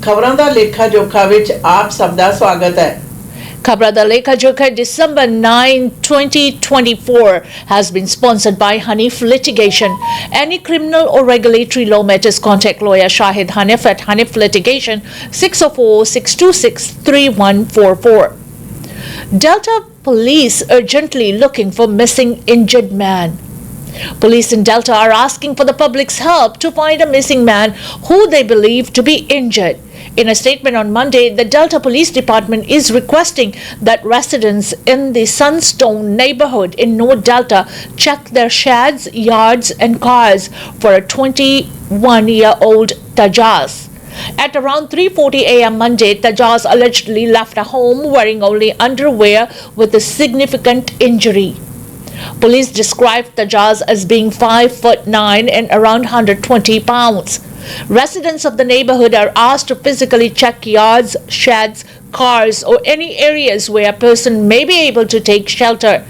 खबरां दा लेखा जोखा विच आप सब दा स्वागत है। Khabran Da Lekha Jokha December 9, 2024 has been sponsored by Hanif Litigation. Any criminal or regulatory law matters, contact lawyer Shahid Hanif at Hanif Litigation 604-626-3144. Delta Police urgently looking for missing injured man. Police in Delta are asking for the public's help to find a missing man who they believe to be injured. In a statement on Monday, the Delta Police Department is requesting that residents in the Sunstone neighborhood in North Delta check their sheds, yards, and cars for a 21-year-old Tajaz. At around 3:40 a.m. Monday, Tajaz allegedly left a home wearing only underwear with a significant injury. Police described Tajaz as being 5'9" and around 120 pounds. Residents of the neighborhood are asked to physically check yards, sheds, cars, or any areas where a person may be able to take shelter.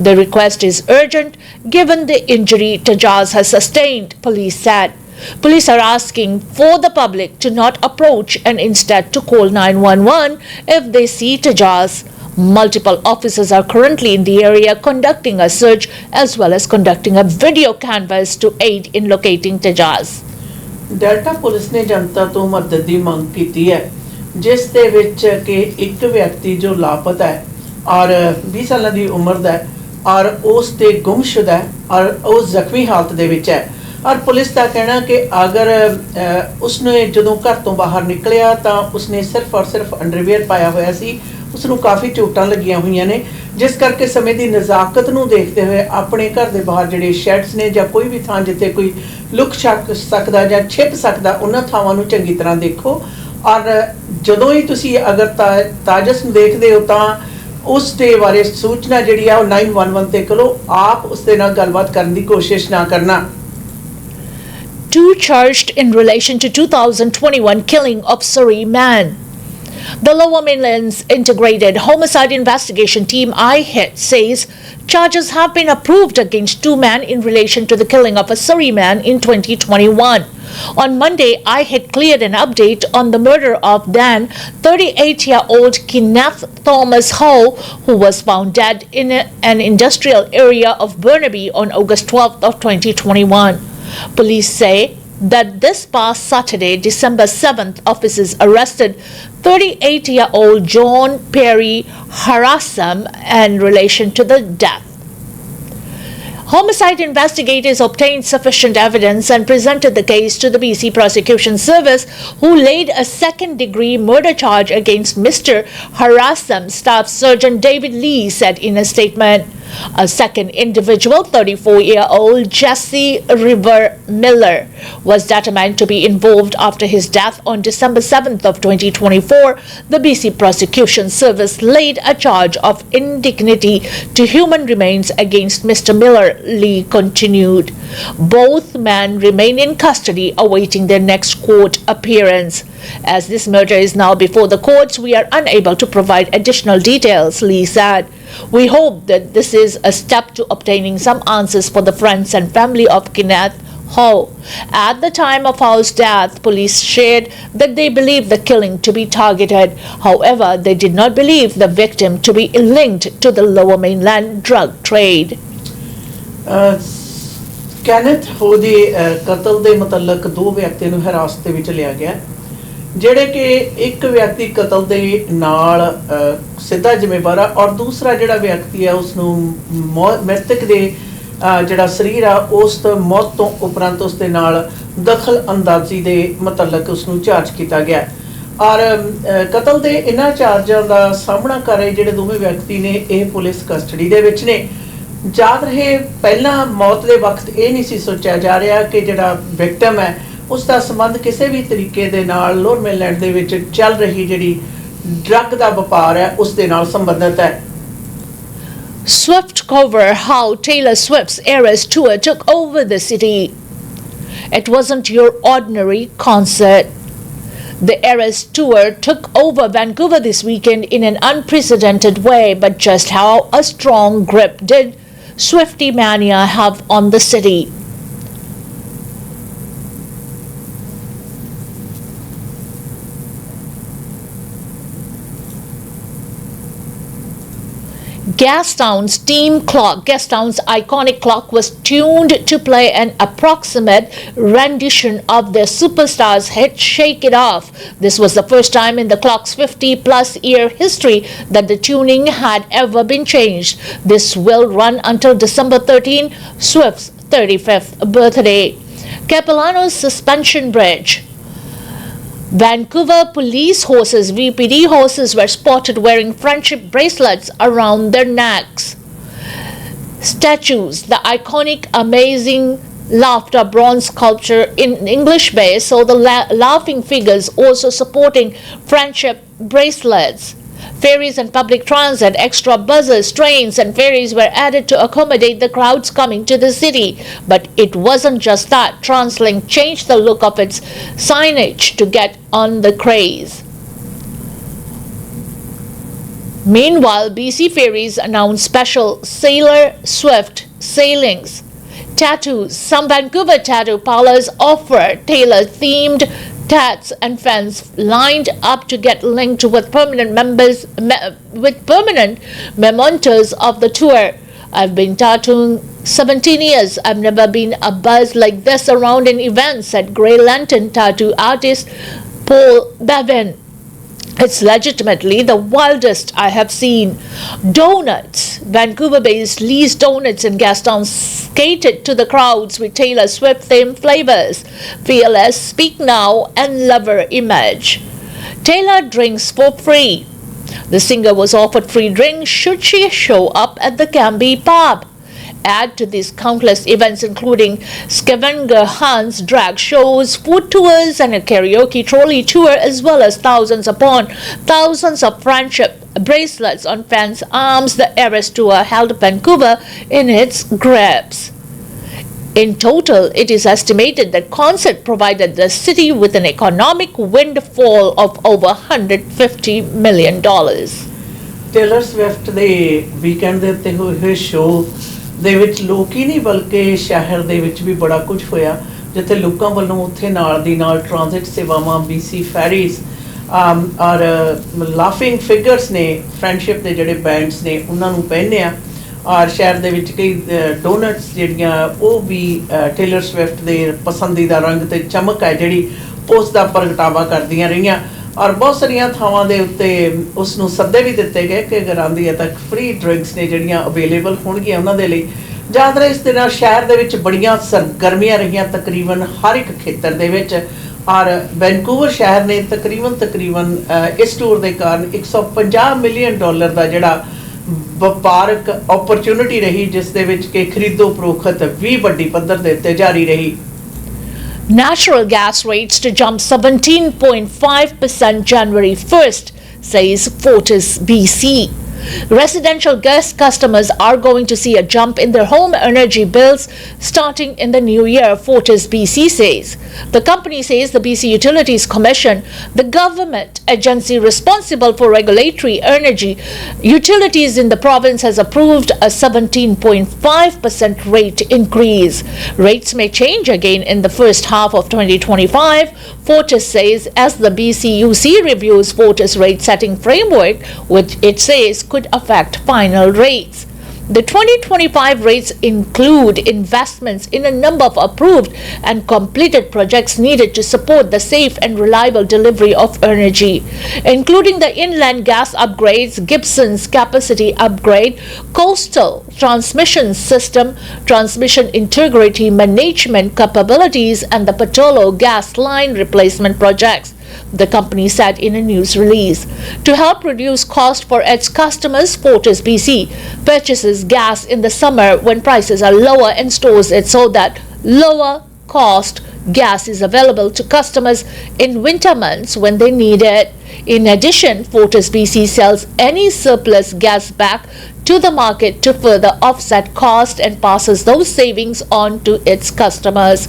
The request is urgent given the injury Tajaz has sustained, police said. Police are asking for the public to not approach and instead to call 911 if they see Tajaz. Multiple officers are currently in the area conducting a search as well as conducting a video canvass to aid in locating Tajaz. Delta police ने जनता तो मदद की मंग की है जिस दे विच कि एक व्यक्ति जो लापता है और 20 साल की उम्र का है और उस ते गुमशुदा है और वो जख्मी हालत दे विच है और पुलिस का कहना कि अगर उसने जदों घर तो बाहर निकलिया तो उसने सिर्फ और सिर्फ अंडरवेयर पाया होया सी उसनूं काफ़ी चोटां लगियां हुईयां ने जिस करके समय की नज़ाकत नूं देखते हुए अपने घर के बाहर जिहड़े शैड्स ने जां कोई भी थां जिथे कोई लुक छक सकदा जां छिप सकदा उन्हां थावां नूं चंगी तरह देखो और जदों ही तुसीं अगर ताजस नूं देखदे हो तां उस दे बारे सूचना जिहड़ी आ 911 ते करो आप उस दे नाल गलबात करन दी कोशिश ना करना. Two charged in relation to 2021 killing of Surrey man. The Lower Mainland's Integrated Homicide Investigation Team IHIT says charges have been approved against two men in relation to the killing of a Surrey man in 2021. On Monday, IHIT cleared an update on the murder of then 38-year-old Kenneth Thomas Hull, who was found dead in an industrial area of Burnaby on August 12th of 2021. Police say that this past Saturday, December 7th, officers arrested 38-year-old John Perry Harasam in relation to the death. Homicide investigators obtained sufficient evidence and presented the case to the BC Prosecution Service, who laid a second-degree murder charge against Mr. Harasam, Staff Sergeant David Lee said in a statement. A second individual, 34-year-old Jesse River Miller, was determined to be involved after his death on December 7th of 2024. The BC Prosecution Service laid a charge of indignity to human remains against Mr. Miller, Lee continued. Both men remain in custody awaiting their next court appearance. As this murder is now before the courts, we are unable to provide additional details, Lee said. We hope that this is a step to obtaining some answers for the friends and family of Kenneth Hull. At the time of Hull's death, police shared that they believed the killing to be targeted. However, they did not believe the victim to be linked to the Lower Mainland drug trade. Kenneth Hull ਦੇ ਕਤਲ ਦੇ ਮੁਤਲਕ ਦੋ ਵਿਅਕਤੀਆਂ ਨੂੰ ਹਿਰਾਸਤ ਵਿੱਚ ਲਿਆ ਗਿਆ ਜਿਹੜੇ ਕਿ ਇੱਕ ਵਿਅਕਤੀ ਕਤਲ ਦੇ ਨਾਲ ਸਿੱਧਾ ਜ਼ਿੰਮੇਵਾਰ ਆ ਔਰ ਦੂਸਰਾ ਜਿਹੜਾ ਵਿਅਕਤੀ ਹੈ ਉਸ ਨੂੰ ਮ੍ਰਿਤਕ ਦੇ ਜਿਹੜਾ ਸਰੀਰ ਆ ਉਸ ਮੌਤ ਤੋਂ ਉਪਰੰਤ ਉਸ ਦੇ ਨਾਲ ਦਖਲ ਅੰਦਾਜ਼ੀ ਦੇ ਮੁਤਲਕ ਉਸ ਨੂੰ ਚਾਰਜ ਕੀਤਾ ਗਿਆ ਔਰ ਕਤਲ ਦੇ ਇਹਨਾਂ ਚਾਰਜਾਂ ਦਾ ਸਾਹਮਣਾ ਕਰ ਰਹੇ ਜਿਹੜੇ ਦੋਵੇਂ ਵਿਅਕਤੀ ਨੇ ਇਹ ਪੁਲਿਸ ਕਸਟਡੀ ਦੇ ਵਿੱਚ ਨੇ याद रहे पहला मौत के वक्त ये नहीं सी सोचा जा रहा कि जिहड़ा विक्टिम है उसका संबंध किसी भी तरीके दे नाल लोअर मेनलैंड दे विच चल रही जिहड़ी ड्रग दा व्यापार है उस दे नाल संबंधित है. Swift cover how Taylor Swift's Eras tour took over the city. It wasn't your ordinary concert. The Eras tour took over Vancouver this weekend in an unprecedented way, but just how a strong grip did Swiftie mania have on the city? Gastown's iconic clock was tuned to play an approximate rendition of their superstars' hit Shake It Off. This was the first time in the clock's 50-plus year history that the tuning had ever been changed. This will run until December 13, Swift's 35th birthday. Capilano's Suspension Bridge. Vancouver police horses, VPD horses, were spotted wearing friendship bracelets around their necks. Statues, the iconic Amazing Laughter bronze sculpture in English Bay, saw the laughing figures also sporting friendship bracelets. Ferries and public transit, extra buses, trains, and ferries were added to accommodate the crowds coming to the city. But it wasn't just that. TransLink changed the look of its signage to get on the craze. Meanwhile, BC Ferries announced special Sailor Swift sailings. Tattoos. Some Vancouver tattoo parlors offer tailor-themed tats and fans lined up to get linked with permanent mementos of the tour. I've been tattooing 17 years. I've never been a buzz like this around an event, said Grey Lantern tattoo artist Paul Bevin. It's legitimately the wildest I have seen. Donuts. Vancouver-based Lee's Donuts in Gastown skated to the crowds with Taylor Swift-themed flavors. Fearless, Speak Now, and Lover Image. Taylor drinks for free. The singer was offered free drinks should she show up at the Cambie pub. Add to these countless events including scavenger hunts, drag shows, food tours, and a karaoke trolley tour, as well as thousands upon thousands of friendship bracelets on fans' arms. The Eras Tour held Vancouver in its grips. In total, it is estimated that concert provided the city with an economic windfall of over $150 million. Taylor Swift ਦੇ weekend ਦੇ ਉੱਤੇ ਹੋਏ show ਦੇ ਵਿੱਚ ਲੋਕ ਹੀ ਨਹੀਂ ਬਲਕਿ ਸ਼ਹਿਰ ਦੇ ਵਿੱਚ ਵੀ ਬੜਾ ਕੁਝ ਹੋਇਆ, ਜਿੱਥੇ ਲੋਕਾਂ ਵੱਲੋਂ ਉੱਥੇ ਨਾਲ ਦੀ ਨਾਲ ਟ੍ਰਾਂਜ਼ਿਟ ਸੇਵਾਵਾਂ, BC ਫੈਰੀਜ਼ ਔਰ ਲਾਫਿੰਗ ਫਿਗਰਸ ਨੇ, ਫਰੈਂਡਸ਼ਿਪ ਦੇ ਜਿਹੜੇ ਬੈਂਡਸ ਨੇ ਉਹਨਾਂ ਨੂੰ ਪਹਿਨਿਆ, ਔਰ ਸ਼ਹਿਰ ਦੇ ਵਿੱਚ ਕਈ ਡੋਨਟਸ ਜਿਹੜੀਆਂ ਉਹ ਵੀ ਟੇਲਰ ਸਵਿਫਟ ਦੇ ਪਸੰਦੀਦਾ ਰੰਗ ਤੇ ਚਮਕ ਹੈ ਜਿਹੜੀ ਉਸ ਦਾ ਪ੍ਰਗਟਾਵਾ ਕਰਦੀਆਂ ਰਹੀਆਂ। ਔਰ ਬਹੁਤ ਸਾਰੀਆਂ ਥਾਵਾਂ ਦੇ ਉੱਤੇ ਉਸ ਨੂੰ ਸੱਦੇ ਵੀ ਦਿੱਤੇ ਗਏ ਕਿ ਅਗਰ ਆਉਂਦੀ ਹੈ ਤਾਂ ਫ੍ਰੀ ਡਰਿੰਕਸ ਨੇ ਜਿਹੜੀਆਂ ਅਵੇਲੇਬਲ ਹੋਣਗੀਆਂ ਉਹਨਾਂ ਦੇ ਲਈ। ਜ਼ਿਆਦਾਤਰ ਇਸ ਦੇ ਨਾਲ ਸ਼ਹਿਰ ਦੇ ਵਿੱਚ ਬੜੀਆਂ ਸਰਗਰਮੀਆਂ ਰਹੀਆਂ ਤਕਰੀਬਨ ਹਰ ਇੱਕ ਖੇਤਰ ਦੇ ਵਿੱਚ, ਔਰ ਵੈਨਕੂਵਰ ਸ਼ਹਿਰ ਨੇ ਤਕਰੀਬਨ ਇਸ ਟੂਰ ਦੇ ਕਾਰਨ $150 ਮਿਲੀਅਨ ਦਾ ਜਿਹੜਾ ਵਪਾਰਕ ਓਪਰਚੁਨਿਟੀ ਰਹੀ, ਜਿਸ ਦੇ ਵਿੱਚ ਕਿ ਖਰੀਦੋ ਫਰੋਖਤ ਵੀ ਵੱਡੀ ਪੱਧਰ ਦੇ ਉੱਤੇ ਜਾਰੀ ਰਹੀ। Natural gas rates to jump 17.5% January 1st, says Fortis BC. Residential gas customers are going to see a jump in their home energy bills starting in the new year, Fortis BC says. The company says the BC Utilities Commission, the government agency responsible for regulatory energy utilities in the province, has approved a 17.5% rate increase. Rates may change again in the first half of 2025, Fortis says, as the BCUC reviews Fortis rate setting framework, which it says could affect final rates. The 2025 rates include investments in a number of approved and completed projects needed to support the safe and reliable delivery of energy, including the inland gas upgrades, Gibson's capacity upgrade, coastal transmission system, transmission integrity management capabilities, and the Patolo gas line replacement projects, the company said in a news release. To help reduce cost for its customers, Fortis BC purchases gas in the summer when prices are lower and stores it so that lower cost gas is available to customers in winter months when they need it. In addition, Fortis BC sells any surplus gas back to the market to further offset cost and passes those savings on to its customers.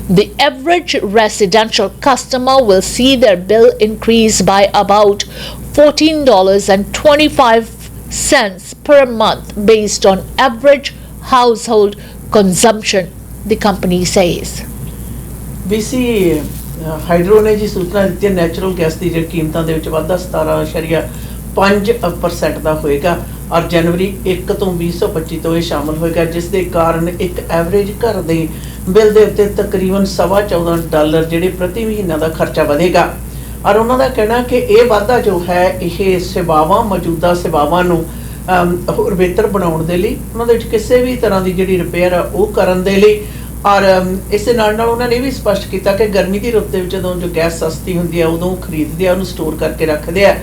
The average residential customer will see their bill increase by about $14.25 per month based on average household consumption, the company says. BC hydro ਨੇ ਜੀ ਸੂਚਨਾ ਦਿੱਤੀ ਹੈ natural gas ਦੀ ਜਿਹੜੀ ਕੀਮਤਾਂ ਦੇ ਵਿੱਚ ਵਾਧਾ 17.5% ਦਾ ਹੋਏਗਾ, ਔਰ ਜਨਵਰੀ 1 ਤੋਂ 2025 ਤੋਂ ਇਹ ਸ਼ਾਮਲ ਹੋਏਗਾ, ਜਿਸ ਦੇ ਕਾਰਨ ਇੱਕ ਐਵਰੇਜ ਘਰ ਦੇ ਬਿੱਲ ਦੇ ਉੱਤੇ ਤਕਰੀਬਨ $14.25 ਜਿਹੜੇ ਪ੍ਰਤੀ ਮਹੀਨਾ ਦਾ ਖਰਚਾ ਵਧੇਗਾ। ਔਰ ਉਹਨਾਂ ਦਾ ਕਹਿਣਾ ਕਿ ਇਹ ਵਾਧਾ ਜੋ ਹੈ ਇਹ ਸੇਵਾਵਾਂ, ਮੌਜੂਦਾ ਸੇਵਾਵਾਂ ਨੂੰ ਹੋਰ ਬਿਹਤਰ ਬਣਾਉਣ ਦੇ ਲਈ, ਉਹਨਾਂ ਦੇ ਵਿੱਚ ਕਿਸੇ ਵੀ ਤਰ੍ਹਾਂ ਦੀ ਜਿਹੜੀ ਰਿਪੇਅਰ ਆ ਉਹ ਕਰਨ ਦੇ ਲਈ। ਔਰ ਇਸ ਦੇ ਨਾਲ ਉਹਨਾਂ ਨੇ ਵੀ ਸਪਸ਼ਟ ਕੀਤਾ ਕਿ ਗਰਮੀ ਦੀ ਰੁੱਤ ਦੇ ਵਿੱਚ ਜਦੋਂ ਜੋ ਗੈਸ ਸਸਤੀ ਹੁੰਦੀ ਹੈ ਉਦੋਂ ਖਰੀਦਦੇ ਆ, ਉਹਨੂੰ ਸਟੋਰ ਕਰਕੇ ਰੱਖਦੇ ਆ,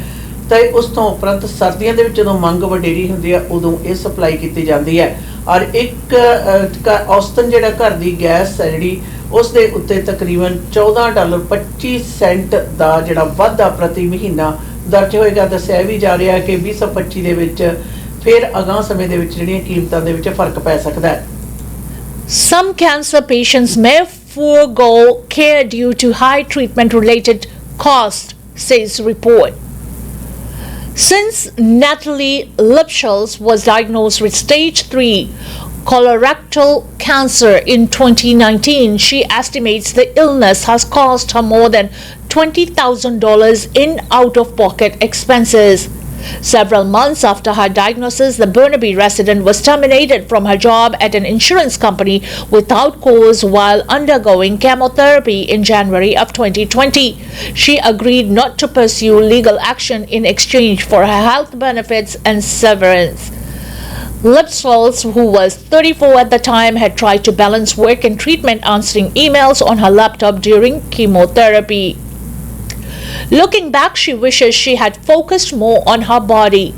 ਤੇ ਉਸ ਤੋਂ ਉਪਰੰਤ ਸਰਦੀਆਂ ਦੇ ਵਿੱਚ ਜਦੋਂ ਮੰਗ ਵਡੇਰੀ ਹੁੰਦੀ ਹੈ ਉਦੋਂ ਇਹ ਸਪਲਾਈ ਕੀਤੀ ਜਾਂਦੀ ਹੈ। ਔਰ ਇੱਕ ਔਸਤਨ ਜਿਹੜਾ ਘਰ ਦੀ ਗੈਸ ਹੈ ਜਿਹੜੀ ਉਸ ਦੇ ਉੱਤੇ ਤਕਰੀਬਨ $14.25 ਦਾ ਜਿਹੜਾ ਵਾਧਾ ਪ੍ਰਤੀ ਮਹੀਨਾ ਦਰਜ ਹੋਏਗਾ। ਦੱਸਿਆ ਵੀ ਜਾ ਰਿਹਾ ਕਿ 2025 ਦੇ ਵਿੱਚ ਫਿਰ ਅਗਾਂਹ ਸਮੇਂ ਦੇ ਵਿੱਚ ਜਿਹੜੀਆਂ ਕੀਮਤਾਂ ਦੇ ਵਿੱਚ ਫਰਕ ਪੈ ਸਕਦਾ ਹੈ। Some cancer patients may forego care due to high treatment-related costs, says report. Since Natalie Lipschulz was diagnosed with stage 3 colorectal cancer in 2019, she estimates the illness has cost her more than $20,000 in out-of-pocket expenses. Several months after her diagnosis, the Burnaby resident was terminated from her job at an insurance company without cause while undergoing chemotherapy in January of 2020. She agreed not to pursue legal action in exchange for her health benefits and severance. Lipschulz, who was 34 at the time, had tried to balance work and treatment answering emails on her laptop during chemotherapy. Looking back, she wishes she had focused more on her body.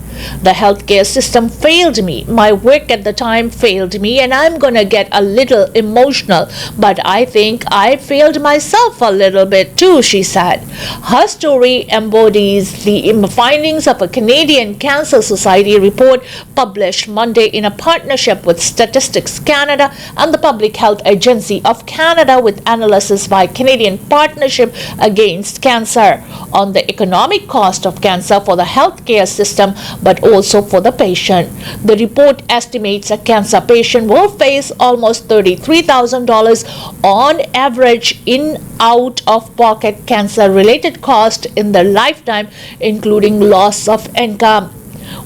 The healthcare system failed me. My work at the time failed me, and I'm gonna get a little emotional, but I think I failed myself a little bit too, she said. Her story embodies the findings of a Canadian Cancer Society report published Monday in a partnership with Statistics Canada and the Public Health Agency of Canada, with analysis by Canadian Partnership Against Cancer on the economic cost of cancer for the healthcare system, but also for the patient. The report estimates a cancer patient will face almost $33,000 on average in out-of-pocket cancer-related costs in their lifetime, including loss of income.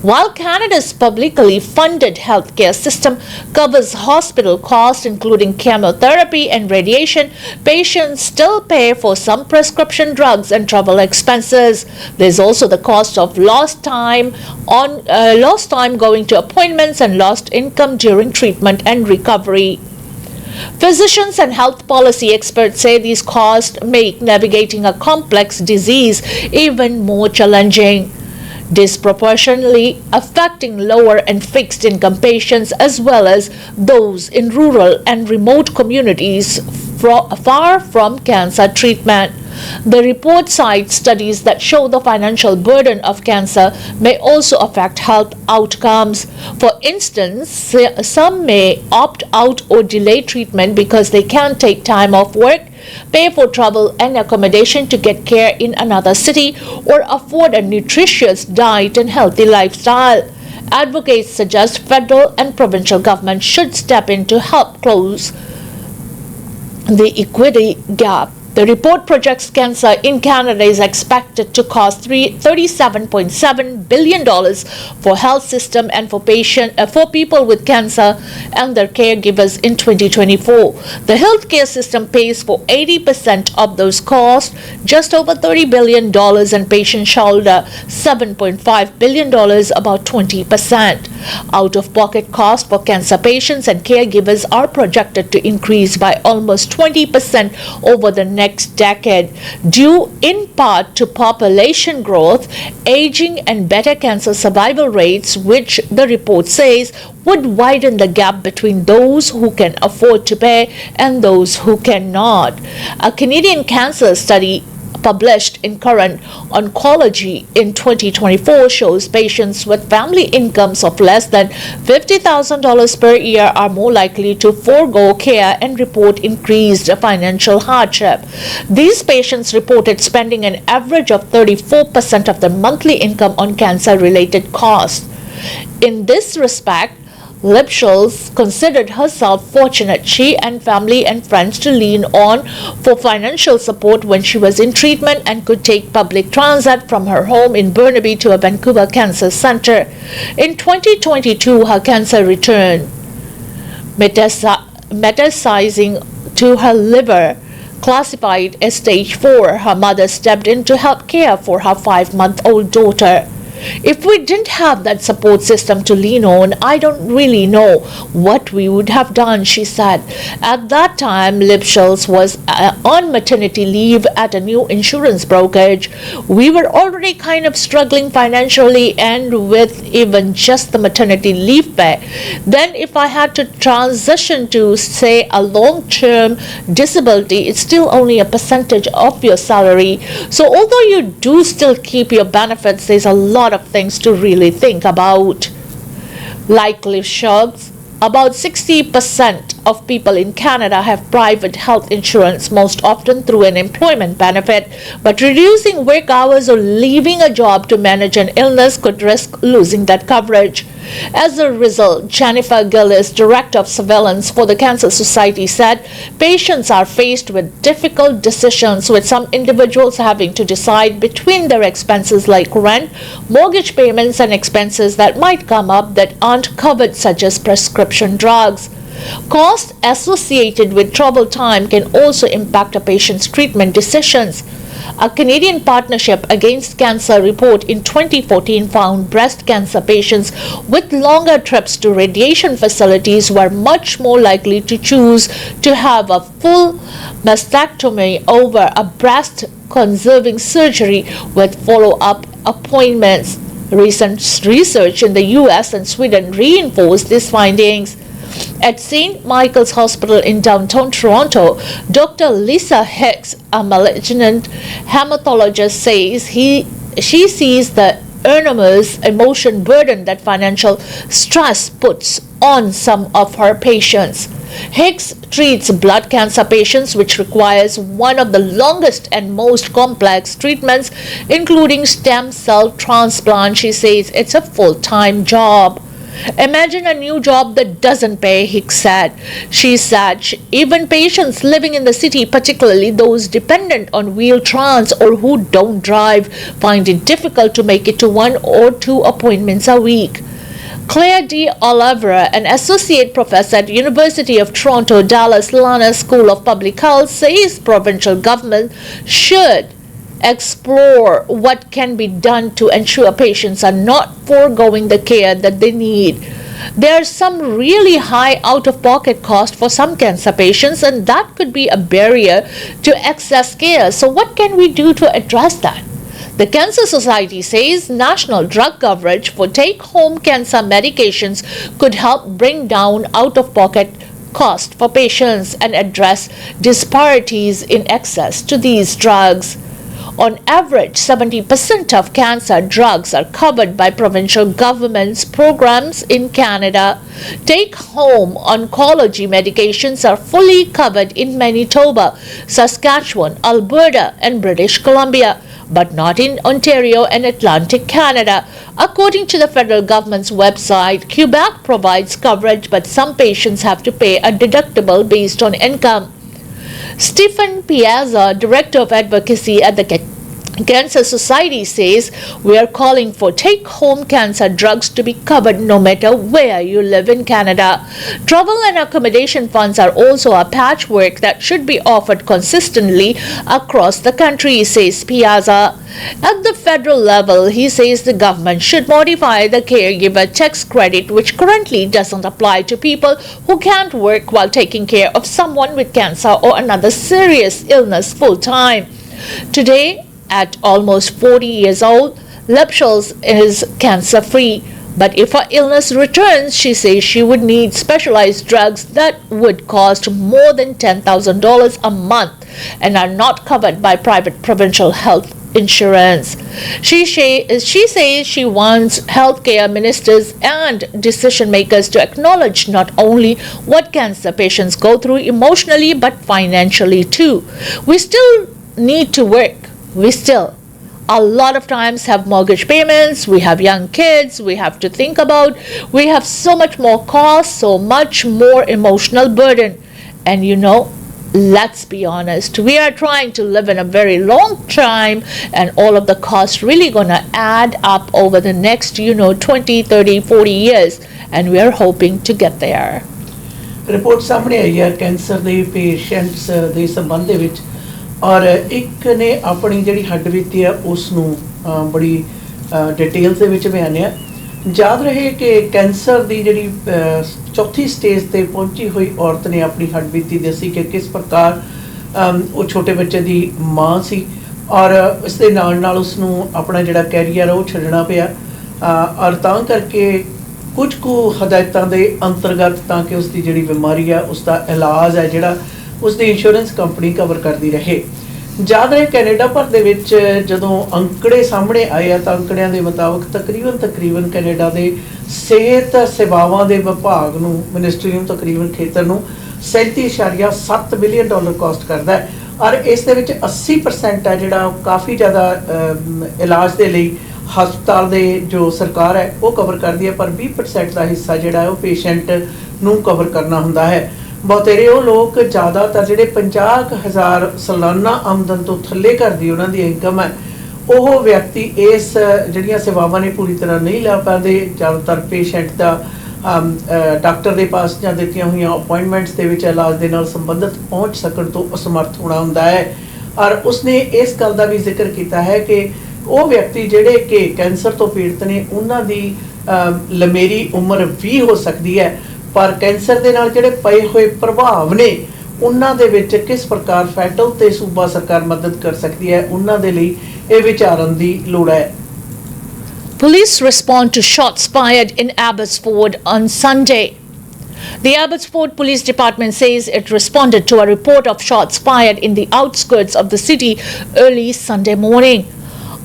While Canada's publicly funded healthcare system covers hospital costs, including chemotherapy and radiation, patients still pay for some prescription drugs and travel expenses. There's also the cost of lost time going to appointments and lost income during treatment and recovery. Physicians and health policy experts say these costs make navigating a complex disease even more challenging, disproportionately affecting lower and fixed income patients as well as those in rural and remote communities far from cancer treatment. The report cites studies that show the financial burden of cancer may also affect health outcomes. For instance, some may opt out or delay treatment because they can't take time off work, pay for travel and accommodation to get care in another city, or afford a nutritious diet and healthy lifestyle. Advocates suggest federal and provincial governments should step in to help close the equity gap. The report projects cancer in Canada is expected to cost $37.7 billion for health system and for people with cancer and their caregivers in 2024. The healthcare system pays for 80% of those costs, just over $30 billion, and patients shoulder $7.5 billion, about 20%. Out-of-pocket costs for cancer patients and caregivers are projected to increase by almost 20% over the next decade, due in part to population growth, aging, and better cancer survival rates, which the report says would widen the gap between those who can afford to pay and those who cannot. A Canadian cancer study published in Current Oncology in 2024 shows patients with family incomes of less than $50,000 per year are more likely to forego care and report increased financial hardship. These patients reported spending an average of 34% of their monthly income on cancer-related costs. In this respect, Lipschulz considered herself fortunate she and family and friends to lean on for financial support when she was in treatment and could take public transit from her home in Burnaby to a Vancouver cancer center. In 2022, her cancer returned, metastasizing to her liver, classified as stage 4. Her mother stepped in to help care for her 5-month-old daughter. If we didn't have that support system to lean on, I don't really know what we would have done, she said. At that time, Lipschulz was on maternity leave at a new insurance brokerage. We were already kind of struggling financially, and with even just the maternity leave pay. Then if I had to transition to, say, a long-term disability, it's still only a percentage of your salary. So although you do still keep your benefits, there's a lot of things to really think about. Like Lipschulz, about 60% of people in Canada have private health insurance, most often through an employment benefit, but reducing work hours or leaving a job to manage an illness could risk losing that coverage. As a result, Jennifer Gillis, Director of Surveillance for the Cancer Society, said patients are faced with difficult decisions, with some individuals having to decide between their expenses like rent, mortgage payments, and expenses that might come up that aren't covered, such as prescription drugs. Costs associated with travel time can also impact a patient's treatment decisions. A Canadian Partnership Against Cancer report in 2014 found breast cancer patients with longer trips to radiation facilities were much more likely to choose to have a full mastectomy over a breast conserving surgery with follow-up appointments. Recent research in the US and Sweden reinforced these findings. At St. Michael's Hospital in downtown Toronto, Dr. Lisa Hicks, a malignant hematologist, says she sees the enormous emotion burden that financial stress puts on some of her patients. Hicks treats blood cancer patients, which requires one of the longest and most complex treatments, including stem cell transplant. She says it's a full-time job. Imagine a new job that doesn't pay, Hicks said. She said even patients living in the city, particularly those dependent on wheel-trans or who don't drive, find it difficult to make it to 1 or 2 appointments a week. Claire D. Oliveira, an associate professor at University of Toronto Dallas Lana School of Public Health, says provincial government should explore what can be done to ensure patients are not foregoing the care that they need. There are some really high out-of-pocket costs for some cancer patients, and that could be a barrier to access care. So what can we do to address that? The Cancer Society says national drug coverage for take-home cancer medications could help bring down out-of-pocket costs for patients and address disparities in access to these drugs. On average, 70% of cancer drugs are covered by provincial governments' programs in Canada. Take-home oncology medications are fully covered in Manitoba, Saskatchewan, Alberta, and British Columbia, but not in Ontario and Atlantic Canada. According to the federal government's website, Quebec provides coverage, but some patients have to pay a deductible based on income. Stephen Piazza, Director of Advocacy at the Cancer Society, says we are calling for take-home cancer drugs to be covered no matter where you live in Canada. Travel and accommodation funds are also a patchwork that should be offered consistently across the country, says Piazza. At the federal level, he says the government should modify the caregiver tax credit, which currently doesn't apply to people who can't work while taking care of someone with cancer or another serious illness full-time. Today, at almost 40 years old, Lipschulz is cancer-free. But if her illness returns, she says she would need specialized drugs that would cost more than $10,000 a month and are not covered by private provincial health insurance. She says she wants healthcare ministers and decision makers to acknowledge not only what cancer patients go through emotionally but financially too. We still need to work. We still a lot of times have mortgage payments, we have young kids, we have to think about, we have so much more cost, so much more emotional burden. And let's be honest, we are trying to live in a very long time, and all of the costs really gonna add up over the next 20, 30, 40 years, and we are hoping to get there. Report ਸਾਹਮਣੇ ਆਈ ਹੈ cancer ਦੇ patients ਦੇ ਸੰਬੰਧ ਦੇ ਵਿੱਚ, ਔਰ ਇੱਕ ਨੇ ਆਪਣੀ ਜਿਹੜੀ ਹੱਡਬੀਤੀ ਹੈ ਉਸ ਨੂੰ ਬੜੀ ਡਿਟੇਲਸ ਦੇ ਵਿੱਚ ਬਿਆਨਿਆ। ਯਾਦ ਰਹੇ ਕਿ ਕੈਂਸਰ ਦੀ ਜਿਹੜੀ ਚੌਥੀ ਸਟੇਜ ਤੇ ਪਹੁੰਚੀ ਹੋਈ ਔਰਤ ਨੇ ਆਪਣੀ ਹੱਡਬੀਤੀ ਦੱਸੀ ਕਿ ਕਿਸ ਪ੍ਰਕਾਰ ਉਹ ਛੋਟੇ ਬੱਚੇ ਦੀ ਮਾਂ ਸੀ, ਔਰ ਇਸ ਦੇ ਨਾਲ ਨਾਲ ਉਸ ਨੂੰ ਆਪਣਾ ਜਿਹੜਾ ਕੈਰੀਅਰ ਉਹ ਛੱਡਣਾ ਪਿਆ, ਔਰ ਤਾਂ ਕਰਕੇ ਕੁਝ ਕੁ ਹਦਾਇਤਾਂ ਦੇ ਅੰਤਰਗਤ ਤਾਂ ਕਿ ਉਸ ਦੀ ਜਿਹੜੀ ਬਿਮਾਰੀ ਆ ਉਸ ਦਾ ਇਲਾਜ ਹੈ ਜਿਹੜਾ ਉਸ ਦੀ ਇੰਸ਼ੋਰੈਂਸ ਕੰਪਨੀ ਕਵਰ ਕਰਦੀ ਰਹੇ। ਯਾਦ ਰਹੇ ਕੈਨੇਡਾ ਭਰ ਦੇ ਵਿੱਚ ਜਦੋਂ ਅੰਕੜੇ ਸਾਹਮਣੇ ਆਏ ਆ ਤਾਂ ਅੰਕੜਿਆਂ ਦੇ ਮੁਤਾਬਕ ਤਕਰੀਬਨ ਕੈਨੇਡਾ ਦੇ ਸਿਹਤ ਸੇਵਾਵਾਂ ਦੇ ਵਿਭਾਗ ਨੂੰ, ਮਿਨਿਸਟਰੀ ਨੂੰ, ਤਕਰੀਬਨ ਖੇਤਰ ਨੂੰ 37.7 ਬਿਲੀਅਨ ਡਾਲਰ ਕਾਸਟ ਕਰਦਾ ਹੈ, ਔਰ ਇਸ ਦੇ ਵਿੱਚ 80% ਹੈ ਜਿਹੜਾ ਕਾਫੀ ਜ਼ਿਆਦਾ ਇਲਾਜ ਦੇ ਲਈ ਹਸਪਤਾਲ ਦੇ ਜੋ ਸਰਕਾਰ ਹੈ ਉਹ ਕਵਰ ਕਰਦੀ ਹੈ, ਪਰ 20% ਦਾ ਹਿੱਸਾ ਜਿਹੜਾ ਹੈ ਉਹ ਪੇਸ਼ੈਂਟ ਨੂੰ ਕਵਰ ਕਰਨਾ ਹੁੰਦਾ ਹੈ। ਬਹੁਤੇਰੇ ਉਹ ਲੋਕ ਜ਼ਿਆਦਾਤਰ ਜਿਹੜੇ 50,000 ਸਾਲਾਨਾ ਆਮਦਨ ਤੋਂ ਥੱਲੇ ਘਰ ਦੀ ਉਹਨਾਂ ਦੀ ਇਨਕਮ ਹੈ, ਉਹ ਵਿਅਕਤੀ ਇਸ ਜਿਹੜੀਆਂ ਸੇਵਾਵਾਂ ਨੇ ਪੂਰੀ ਤਰ੍ਹਾਂ ਨਹੀਂ ਲੈ ਪਾਉਂਦੇ। ਜ਼ਿਆਦਾਤਰ ਪੇਸ਼ੈਂਟ ਦਾ ਡਾਕਟਰ ਦੇ ਪਾਸ ਜਾਂ ਦਿੱਤੀਆਂ ਹੋਈਆਂ ਅਪੁਆਇੰਟਮੈਂਟਸ ਦੇ ਵਿੱਚ ਇਲਾਜ ਦੇ ਨਾਲ ਸੰਬੰਧਿਤ ਪਹੁੰਚ ਸਕਣ ਤੋਂ ਅਸਮਰਥ ਹੋਣਾ ਹੁੰਦਾ ਹੈ, ਔਰ ਉਸਨੇ ਇਸ ਗੱਲ ਦਾ ਵੀ ਜ਼ਿਕਰ ਕੀਤਾ ਹੈ ਕਿ ਉਹ ਵਿਅਕਤੀ ਜਿਹੜੇ ਕਿ ਕੈਂਸਰ ਤੋਂ ਪੀੜਤ ਨੇ ਉਹਨਾਂ ਦੀ ਲੰਮੇਰੀ ਉਮਰ ਵੀ ਹੋ ਸਕਦੀ ਹੈ, ਪਰ ਕੈਂਸਰ ਦੇ ਨਾਲ ਜਿਹੜੇ ਪਏ ਹੋਏ ਪ੍ਰਭਾਵ ਨੇ ਉਹਨਾਂ ਦੇ ਵਿੱਚ ਕਿਸ ਪ੍ਰਕਾਰ ਫੈਡਰਲ ਤੇ ਸੂਬਾ ਸਰਕਾਰ ਮਦਦ ਕਰ ਸਕਦੀ ਹੈ, ਉਹਨਾਂ ਦੇ ਲਈ ਇਹ ਵਿਚਾਰਨ ਦੀ ਲੋੜ ਹੈ। Police respond to shots fired in Abbotsford on Sunday. The Abbotsford Police Department says it responded to a report of shots fired in the outskirts of the city early Sunday morning.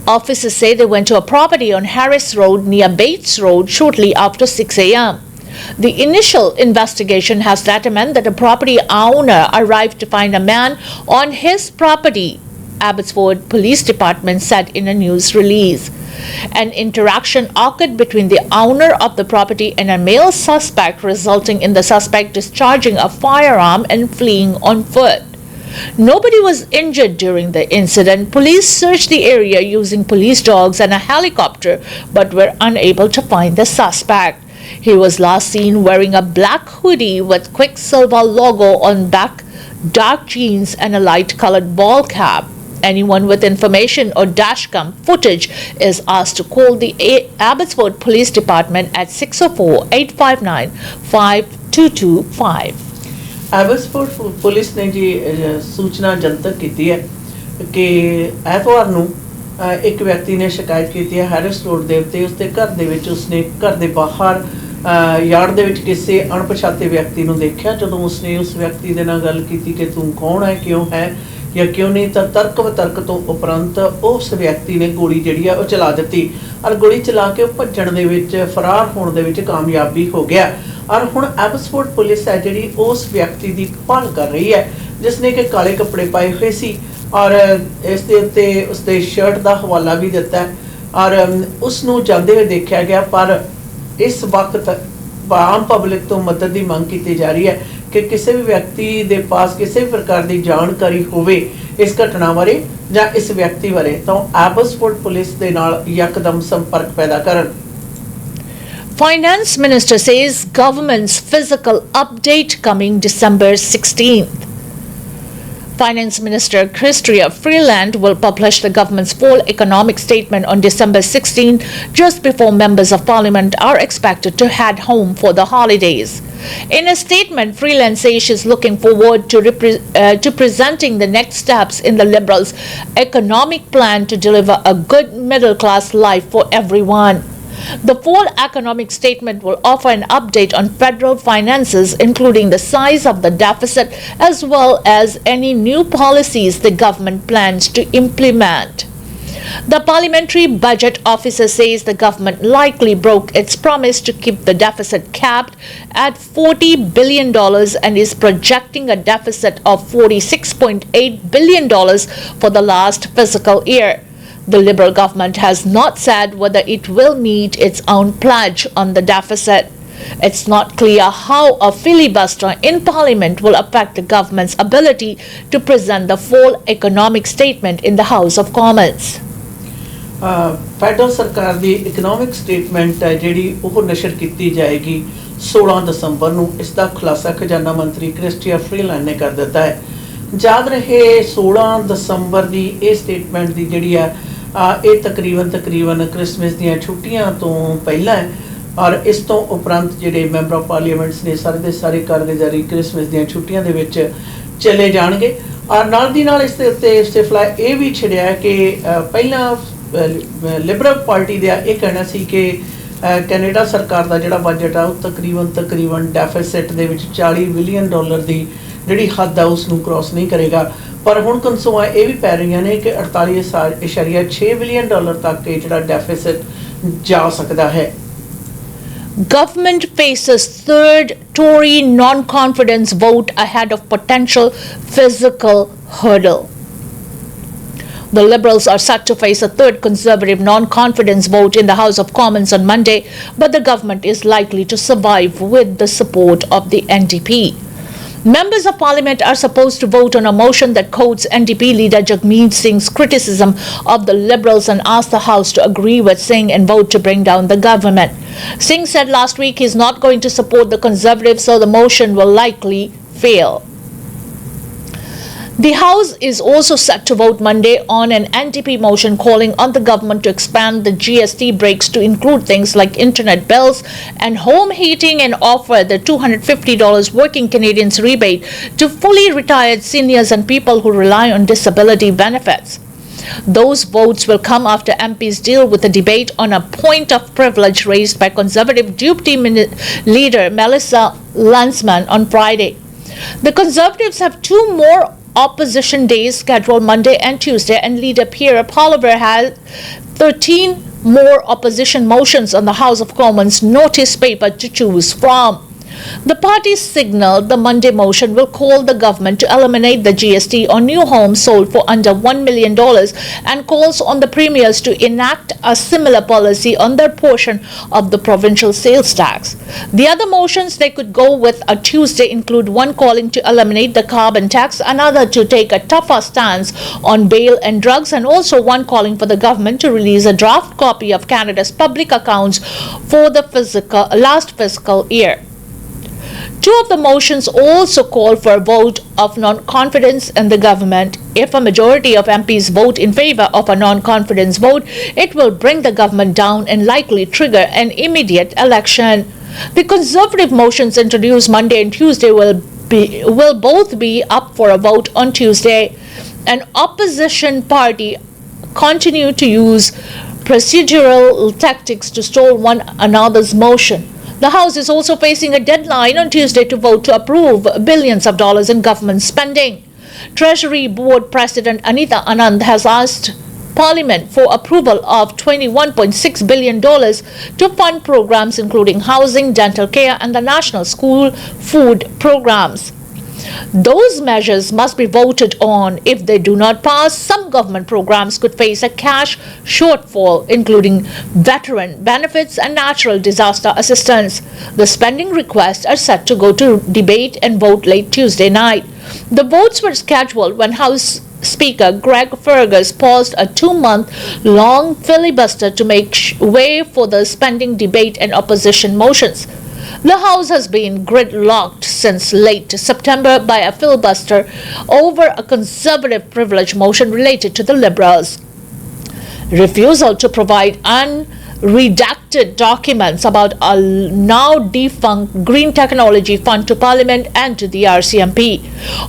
Officers say they went to a property on Harris Road near Bates Road shortly after 6 a.m. The initial investigation has determined that the property owner arrived to find a man on his property, Abbotsford Police Department said in a news release. An interaction occurred between the owner of the property and a male suspect, resulting in the suspect discharging a firearm and fleeing on foot. Nobody was injured during the incident. Police searched the area using police dogs and a helicopter, but were unable to find the suspect. He was last seen wearing a black hoodie with Quicksilver logo on back, dark jeans and a light-colored ball cap. Anyone with information or dashcam footage is asked to call the Abbotsford Police Department at 604-859-5225. Abbotsford police ਨੇ ਜੀ ਸੂਚਨਾ ਜਨਤਕ ਕੀਤੀ ਹੈ ਕਿ ਐਤਵਾਰ ਨੂੰ ਇੱਕ ਵਿਅਕਤੀ ਨੇ ਸ਼ਿਕਾਇਤ ਕੀਤੀ ਹੈ ਹੈਰਿਸ ਰੋਡ ਦੇ ਉੱਤੇ ਉਸਦੇ ਘਰ ਦੇ ਵਿੱਚ ਉਸਨੇ ਘਰ ਦੇ ਬਾਹਰ ਯਾਰਡ ਦੇ ਵਿੱਚ ਕਿਸੇ ਅਣਪਛਾਤੇ ਵਿਅਕਤੀ ਨੂੰ ਦੇਖਿਆ। ਜਦੋਂ ਉਸਨੇ ਉਸ ਵਿਅਕਤੀ ਦੇ ਨਾਲ ਗੱਲ ਕੀਤੀ ਕਿ ਤੂੰ ਕੌਣ ਹੈ, ਕਿਉਂ ਹੈ ਜਾਂ ਕਿਉਂ ਨਹੀਂ, ਤਾਂ ਤਰਕ ਵਿਤਰਕ ਤੋਂ ਉਪਰੰਤ ਉਸ ਵਿਅਕਤੀ ਨੇ ਗੋਲੀ ਜਿਹੜੀ ਆ ਉਹ ਚਲਾ ਦਿੱਤੀ, ਔਰ ਗੋਲੀ ਚਲਾ ਕੇ ਉਹ ਭੱਜਣ ਦੇ ਵਿੱਚ, ਫਰਾਰ ਹੋਣ ਦੇ ਵਿੱਚ ਕਾਮਯਾਬੀ ਹੋ ਗਿਆ। ਔਰ ਹੁਣ ਐਬਸਫੋਰਡ ਪੁਲਿਸ ਹੈ ਜਿਹੜੀ ਉਸ ਵਿਅਕਤੀ ਦੀ ਭਾਲ ਕਰ ਰਹੀ ਹੈ ਜਿਸਨੇ ਕਿ ਕਾਲੇ ਕੱਪੜੇ ਪਾਏ ਹੋਏ ਸੀ, ਔਰ ਇਸ ਦੇ ਉੱਤੇ ਉਸਦੇ ਸ਼ਰਟ ਦਾ ਹਵਾਲਾ ਵੀ ਦਿੱਤਾ ਔਰ ਉਸ ਨੂੰ ਜਾਂਦੇ ਹੋਏ ਦੇਖਿਆ ਗਿਆ। ਪਰ ਇਸ ਵਕਤ ਆਮ ਪਬਲਿਕ ਤੋਂ ਮਦਦ ਦੀ ਮੰਗ ਕੀਤੀ ਜਾ ਰਹੀ ਹੈ ਕਿ ਕਿਸੇ ਵੀ ਵਿਅਕਤੀ ਦੇ ਪਾਸ ਕਿਸੇ ਵੀ ਪ੍ਰਕਾਰ ਦੀ ਜਾਣਕਾਰੀ ਹੋਵੇ ਇਸ ਘਟਨਾ ਬਾਰੇ ਜਾਂ ਇਸ ਵਿਅਕਤੀ ਬਾਰੇ ਤਾਂ ਐਬਸਫੋਰਡ ਪੁਲਿਸ ਦੇ ਨਾਲ ਯਕਦਮ ਸੰਪਰਕ ਪੈਦਾ ਕਰਨ। Finance Minister says government's physical update coming December 16th. Finance Minister Chrystia Freeland will publish the government's fall economic statement on December 16th, just before members of parliament are expected to head home for the holidays. In a statement, Freeland says she's looking forward to presenting the next steps in the Liberals' economic plan to deliver a good middle-class life for everyone. The fall economic statement will offer an update on federal finances, including the size of the deficit as well as any new policies the government plans to implement. The parliamentary budget officer says the government likely broke its promise to keep the deficit capped at $40 billion and is projecting a deficit of $46.8 billion for the last fiscal year. The Liberal government has not said whether it will meet its own pledge on the deficit. It's not clear how a filibuster in Parliament will affect the government's ability to present the full economic statement in the House of Commons. Federal ਸਰਕਾਰ ਦੀ economic statement ਹੈ ਜਿਹੜੀ ਉਹ ਨਸ਼ਰ ਕੀਤੀ ਜਾਏਗੀ 16 ਦਸੰਬਰ ਨੂੰ। ਇਸ ਦਾ ਖੁਲਾਸਾ ਖਜ਼ਾਨਾ ਮੰਤਰੀ ਕ੍ਰਿਸਟੀਆ ਫਰੀਲੈਂਡ ਨੇ ਕਰ ਦਿੱਤਾ ਹੈ। ਯਾਦ ਰਹੇ 16 ਦਸੰਬਰ ਦੀ ਇਹ ਸਟੇਟਮੈਂਟ ਦੀ ਜਿਹੜੀ ਆ ਇਹ ਤਕਰੀਬਨ ਕ੍ਰਿਸਮਸ ਦੀਆਂ ਛੁੱਟੀਆਂ ਤੋਂ ਪਹਿਲਾਂ ਹੈ ਔਰ ਇਸ ਤੋਂ ਉਪਰੰਤ ਜਿਹੜੇ ਮੈਂਬਰ ਆਫ ਪਾਰਲੀਮੈਂਟਸ ਨੇ ਸਾਰੇ ਦੇ ਸਾਰੇ ਕਾਰਗੁਜ਼ਾਰੀ ਕ੍ਰਿਸਮਸ ਦੀਆਂ ਛੁੱਟੀਆਂ ਦੇ ਵਿੱਚ ਚਲੇ ਜਾਣਗੇ। ਔਰ ਨਾਲ ਦੀ ਨਾਲ ਇਸ ਦੇ ਉੱਤੇ ਇਸਤਿਫਲਾ ਇਹ ਵੀ ਛਿੜਿਆ ਕਿ ਪਹਿਲਾਂ ਲਿਬਰਲ ਪਾਰਟੀ ਦਾ ਇਹ ਕਹਿਣਾ ਸੀ ਕਿ ਕੈਨੇਡਾ ਸਰਕਾਰ ਦਾ ਜਿਹੜਾ ਬਜਟ ਆ ਉਹ ਤਕਰੀਬਨ ਡੈਫਿਸਿਟ ਦੇ ਵਿੱਚ $40 ਬਿਲੀਅਨ ਦੀ ਜਿਹੜੀ ਹੱਦ ਆ ਉਸ ਨੂੰ ਕ੍ਰਾਸ ਨਹੀਂ ਕਰੇਗਾ। ਪਰ ਹੁਣ ਕੰਸੂਆਂ ਇਹ ਵੀ ਪੈ ਰਹੀਆਂ ਨੇ ਕਿ 48.6 ਬਿਲੀਅਨ ਤੱਕ ਇਹ ਜਿਹੜਾ ਡੈਫਿਸਿਟ ਜਾ ਸਕਦਾ ਹੈ। Government faces third Tory non-confidence vote ahead of potential physical hurdle. The Liberals are set to face a third Conservative non-confidence vote in the House of Commons on Monday, but the government is likely to survive with the support of the NDP. Members of Parliament are supposed to vote on a motion that quotes NDP leader Jagmeet Singh's criticism of the Liberals and ask the House to agree with Singh and vote to bring down the government. Singh said last week he is not going to support the Conservatives, so the motion will likely fail. The House is also set to vote Monday on an NDP motion calling on the government to expand the GST breaks to include things like internet bills and home heating and offer the $250 working Canadians rebate to fully retired seniors and people who rely on disability benefits. Those votes will come after MPs deal with a debate on a point of privilege raised by Conservative Deputy Leader Melissa Landsman on Friday. The Conservatives have two more opposition days scheduled Monday and Tuesday, and leader Pierre Poliver has 13 more opposition motions on the House of Commons notice paper to choose from. The party signaled the Monday motion will call the government to eliminate the GST on new homes sold for under $1 million and calls on the premiers to enact a similar policy on their portion of the provincial sales tax. The other motions they could go with on Tuesday include one calling to eliminate the carbon tax, another to take a tougher stance on bail and drugs, and also one calling for the government to release a draft copy of Canada's public accounts for the last fiscal year. Two of the motions also call for a vote of non-confidence in the government. If a majority of MPs vote in favor of a non-confidence vote, it will bring the government down and likely trigger an immediate election. The Conservative motions introduced Monday and Tuesday will both be up for a vote on Tuesday. An opposition party continue to use procedural tactics to stall one another's motion. The House is also facing a deadline on Tuesday to vote to approve billions of dollars in government spending. Treasury Board President Anita Anand has asked Parliament for approval of $21.6 billion to fund programs including housing, dental care, and the national school food programs. Those measures must be voted on. If they do not pass, some government programs could face a cash shortfall, including veteran benefits and natural disaster assistance. The spending requests are set to go to debate and vote late Tuesday night. The votes were scheduled when House Speaker Greg Fergus paused a 2-month-long filibuster to make way for the spending debate and opposition motions. The House has been gridlocked since late September by a filibuster over a Conservative privilege motion related to the Liberals' refusal to provide unredacted documents about a now defunct Green Technology Fund to Parliament and to the RCMP.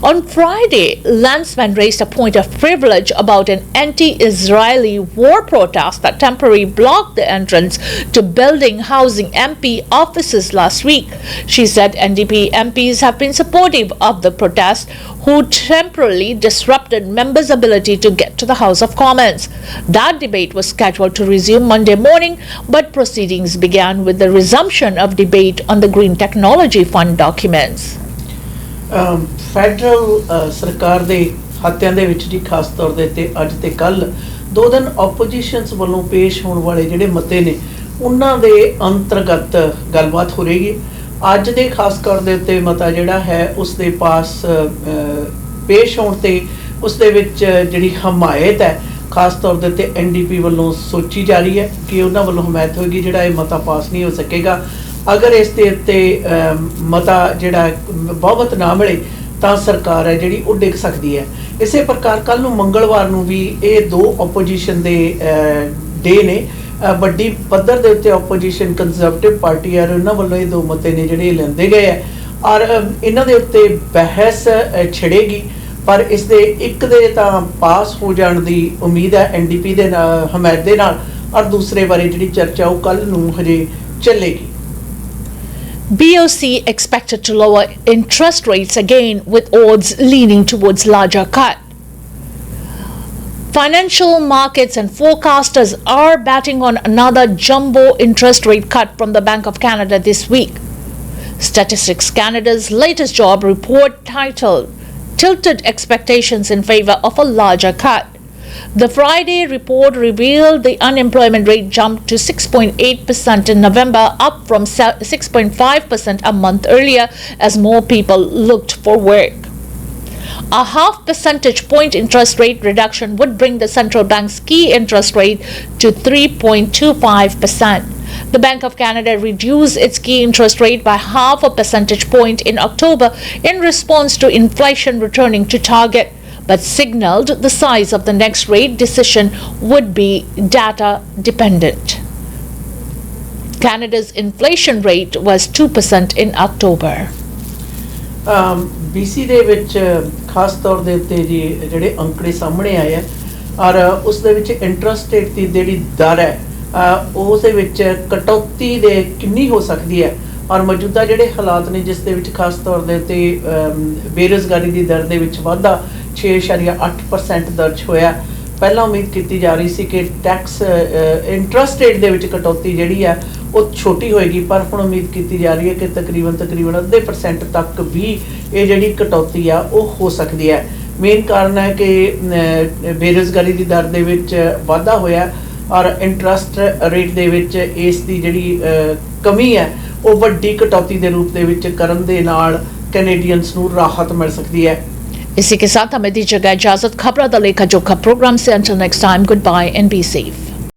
On Friday, Landsman raised a point of privilege about an anti-Israeli war protest that temporarily blocked the entrance to building housing MP offices last week. She said NDP MPs have been supportive of the protest, who temporarily disrupted members' ability to get to the House of Commons. That debate was scheduled to resume Monday morning, but proceedings began with the resumption of debate on the Green Technology Fund documents. Federal ਸਰਕਾਰ ਦੇ ਖਾਤਿਆਂ ਦੇ ਵਿੱਚ ਜੀ ਖਾਸ ਤੌਰ ਦੇ ਤੇ ਅੱਜ ਤੇ ਕੱਲ 2 ਦਿਨ ਆਪੋਜੀਸ਼ਨਸ ਵੱਲੋਂ ਪੇਸ਼ ਹੋਣ ਵਾਲੇ ਜਿਹੜੇ ਮਤੇ ਨੇ ਉਹਨਾਂ ਦੇ ਅੰਤਰਗਤ ਗੱਲਬਾਤ ਹੋ ਰਹੀ ਹੈ। ਅੱਜ ਦੇ ਖਾਸ ਤੌਰ ਦੇ ਉੱਤੇ ਮਤਾ ਜਿਹੜਾ ਹੈ ਉਸ ਦੇ ਪਾਸ ਪੇਸ਼ ਹੋਣ ਤੇ ਉਸ ਦੇ ਵਿੱਚ ਜਿਹੜੀ ਹਮਾਇਤ ਹੈ ਖਾਸ ਤੌਰ ਦੇ ਉੱਤੇ ਐਨਡੀਪੀ ਵੱਲੋਂ ਸੋਚੀ ਜਾ ਰਹੀ ਹੈ ਕਿ ਉਹਨਾਂ ਵੱਲੋਂ ਹਮਾਇਤ ਹੋਏਗੀ, ਜਿਹੜਾ ਇਹ ਮਤਾ ਪਾਸ ਨਹੀਂ ਹੋ ਸਕੇਗਾ। ਅਗਰ ਇਸ ਦੇ ਉੱਤੇ ਮਤਾ ਜਿਹੜਾ ਬਹੁਮਤ ਨਾ ਮਿਲੇ ਤਾਂ ਸਰਕਾਰ ਹੈ ਜਿਹੜੀ ਉਹ ਡਿੱਗ ਸਕਦੀ ਹੈ। ਇਸੇ ਪ੍ਰਕਾਰ ਕੱਲ੍ਹ ਨੂੰ ਮੰਗਲਵਾਰ ਨੂੰ ਵੀ ਇਹ 2 ਆਪੋਜੀਸ਼ਨ ਦੇ ਡੇ ਨੇ। ਵੱਡੀ ਪੱਧਰ ਦੇ ਉੱਤੇ ਆਪੋਜੀਸ਼ਨ ਕੰਜ਼ਰਵੇਟਿਵ ਪਾਰਟੀ ਹੈ, ਉਹਨਾਂ ਵੱਲੋਂ ਇਹ 2 ਮਤੇ ਨੇ ਜਿਹੜੇ ਲੈਂਦੇ ਗਏ ਹੈ ਔਰ ਇਹਨਾਂ ਦੇ ਉੱਤੇ ਬਹਿਸ ਛਿੜੇਗੀ। ਪਰ ਇਸ ਦੇ ਇੱਕ ਦੇ ਤਾਂ ਪਾਸ ਹੋ ਜਾਣ ਦੀ ਉਮੀਦ ਹੈ ਐਨਡੀਪੀ ਦੇ ਹਮਾਇਤ ਦੇ ਨਾਲ, ਔਰ ਦੂਸਰੇ ਬਾਰੇ ਜਿਹੜੀ ਚਰਚਾ ਉਹ ਕੱਲ੍ਹ ਨੂੰ ਹਜੇ ਚੱਲੇਗੀ। BOC expected to lower interest rates again with odds leaning towards larger cut. Financial markets and forecasters are betting on another jumbo interest rate cut from the Bank of Canada this week. Statistics Canada's latest job report titled tilted expectations in favor of a larger cut. The Friday report revealed the unemployment rate jumped to 6.8% in November, up from 6.5% a month earlier as more people looked for work. A half percentage point interest rate reduction would bring the central bank's key interest rate to 3.25%. The Bank of Canada reduced its key interest rate by half a percentage point in October in response to inflation returning to target, but signaled the size of the next rate decision would be data dependent. Canada's inflation rate was 2% in October. BC ਦੇ ਵਿੱਚ ਖਾਸ ਤੌਰ ਦੇ ਉੱਤੇ ਜੀ ਜਿਹੜੇ ਅੰਕੜੇ ਸਾਹਮਣੇ ਆਏ ਆ ਔਰ ਉਸ ਦੇ ਵਿੱਚ ਇੰਟਰਸਟ ਰੇਟ ਦੀ ਜਿਹੜੀ ਦਰ ਹੈ ਉਸ ਦੇ ਵਿੱਚ ਕਟੌਤੀ ਦੇ ਕਿੰਨੀ ਹੋ ਸਕਦੀ ਹੈ ਔਰ ਮੌਜੂਦਾ ਜਿਹੜੇ ਹਾਲਾਤ ਨੇ ਜਿਸ ਦੇ ਵਿੱਚ ਖਾਸ ਤੌਰ ਦੇ ਉੱਤੇ ਬੇਰੁਜ਼ਗਾਰੀ ਦੀ ਦਰ ਦੇ ਵਿੱਚ ਵਾਧਾ 6.8% ਦਰਜ ਹੋਇਆ। ਪਹਿਲਾਂ ਉਮੀਦ ਕੀਤੀ ਜਾ ਰਹੀ ਸੀ ਕਿ ਟੈਕਸ ਇੰਟਰਸਟ ਰੇਟ ਦੇ ਵਿੱਚ ਕਟੌਤੀ ਜਿਹੜੀ ਆ ਉਹ ਛੋਟੀ ਹੋਏਗੀ, ਪਰ ਹੁਣ ਉਮੀਦ ਕੀਤੀ ਜਾ ਰਹੀ ਹੈ ਕਿ ਤਕਰੀਬਨ 0.5% ਤੱਕ ਵੀ ਇਹ ਜਿਹੜੀ ਕਟੌਤੀ ਆ ਉਹ ਹੋ ਸਕਦੀ ਹੈ। ਮੇਨ ਕਾਰਨ ਹੈ ਕਿ ਬੇਰੁਜ਼ਗਾਰੀ ਦੀ ਦਰ ਦੇ ਵਿੱਚ ਵਾਧਾ ਹੋਇਆ ਔਰ ਇੰਟਰਸਟ ਰੇਟ ਦੇ ਵਿੱਚ ਇਸ ਦੀ ਜਿਹੜੀ ਕਮੀ ਹੈ ਉਹ ਵੱਡੀ ਕਟੌਤੀ ਦੇ ਰੂਪ ਦੇ ਵਿੱਚ ਕਰਨ ਦੇ ਨਾਲ ਕੈਨੇਡੀਅਨਸ ਨੂੰ ਰਾਹਤ ਮਿਲ ਸਕਦੀ है। इसी के साथ हमें दीजिएगा इजाजत। खबरा दा लेखा जोखा प्रोग्राम से until next time, goodbye and be safe.